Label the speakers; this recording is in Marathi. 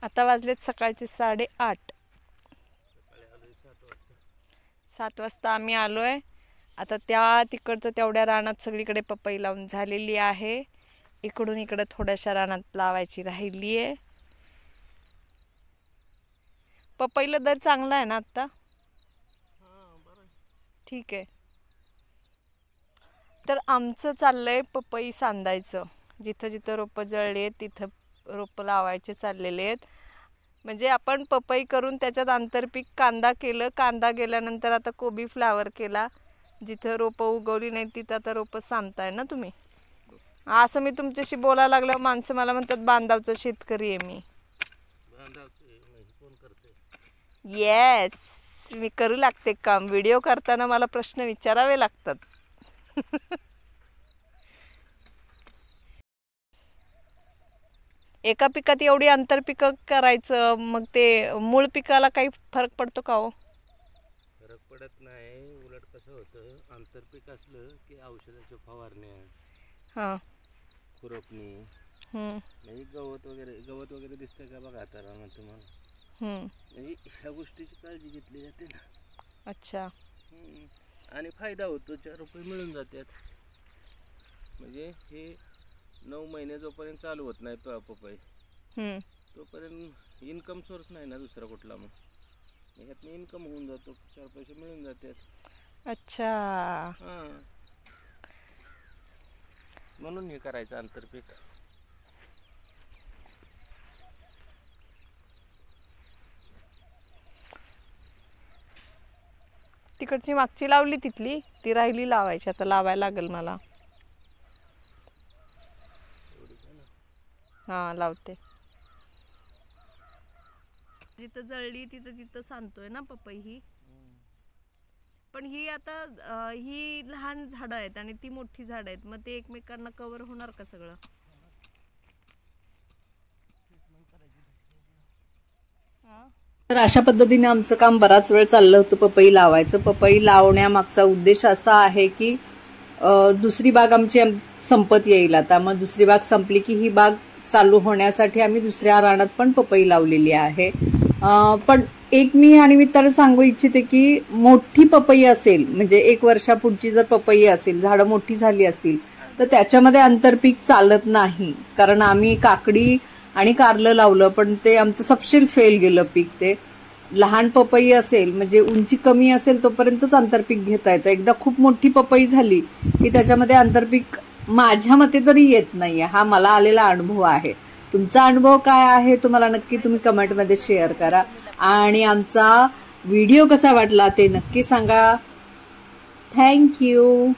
Speaker 1: आता वाजलेत सकाळचे 8:30. 7 वाजता आम्ही आलोय. आता त्या तिकडचं तेवढ्या रानात सगळीकडे पपई लावून झालेली आहे. इकडून इकडे थोड्याशा रानात लावायची राहिली आहे. पपईला दर चांगला आहे ना आता? ठीक आहे. तर आमचं चाललंय पपई सांदायचं. जिथं जिथं रोपं जळली आहेत तिथं रोपं लावायचे चाललेले आहेत. म्हणजे आपण पपई करून त्याच्यात आंतरपीक कांदा केलं. कांदा गेल्यानंतर आता कोबी फ्लावर केला. जिथं रोपं उगवली नाही तिथं आता रोपं सांगताय ना तुम्ही. असं मी तुमच्याशी बोलायला लागल्यावर माणसं मला म्हणतात बांधावचं शेतकरी आहे मी. येस, मी करू लागते काम. व्हिडिओ करताना मला प्रश्न विचारावे लागतात. एका पिकात एवढी आंतरपिकं करायचं, मग ते मूळ पिकाला काही फरक पडतो का हो?
Speaker 2: फरक पडत नाही. उलट कसं होतं, आंतरपीक असलं की औषधाच्या फवारण्या,
Speaker 1: हां,
Speaker 2: खुरपणी, म्हणजे गवत वगैरे दिसतंय का बघा आता रानात तुम्हाला. म्हणजे ह्या गोष्टीची काळजी घेतली जाते ना.
Speaker 1: अच्छा.
Speaker 2: आणि फायदा होतो. 4 रुपये मिळून जातात. म्हणजे हे 9 महिने जोपर्यंत चालू होत नाही पपई, तोपर्यंत इन्कम सोर्स नाही ना दुसरा कुठला. मग ह्यातनं इन्कम होऊन जातो. 4 पैसे मिळून जातात.
Speaker 1: अच्छा.
Speaker 2: हां, म्हणून हे करायचं आंतरपीक.
Speaker 1: तिकडची मागची लावली तिथली, ती राहिली लावायची. आता लावायला लागेल मला. हां, लावते. जिथं जळली तिथं सांगतोय ना पपई ही. पण ही आता ही लहान झाडं आहेत आणि ती मोठी झाडं आहेत. मग ते एकमेकांना कव्हर होणार का सगळं?
Speaker 3: तर अशा पद्धतीने आमचं काम बराच वेळ चाललं होतं पपई लावायचं. पपई लावण्यामागचा उद्देश असा आहे की दुसरी बाग आमची संपत येईल आता. मग दुसरी बाग संपली की ही बाग चालू होण्यासाठी आम्ही दुसऱ्या रानात पण पपई लावलेली आहे. पण एक मी या निमित्ताने सांगू इच्छिते की मोठी पपई असेल, म्हणजे 1 वर्षापुढची जर पपई असेल, झाडं मोठी झाली असतील, तर त्याच्यामध्ये आंतरपीक चालत नाही. कारण आम्ही काकडी आणि कारलं लावलं, पण ते आमचं सपशेल फेल गेलं पीक. ते लहान पपई असेल, म्हणजे उंची कमी असेल तोपर्यंतच आंतरपीक घेता येतं. एकदा खूप मोठी पपई झाली की त्याच्यामध्ये आंतरपीक माझ्या मते तरी येत नाहीये. हा मला आलेला अनुभव आहे. तुमचा अनुभव काय आहे तुम्हाला नक्की तुम्ही कमेंटमध्ये शेअर करा. आणि आमचा व्हिडिओ कसा वाटला ते नक्की सांगा. थँक्यू.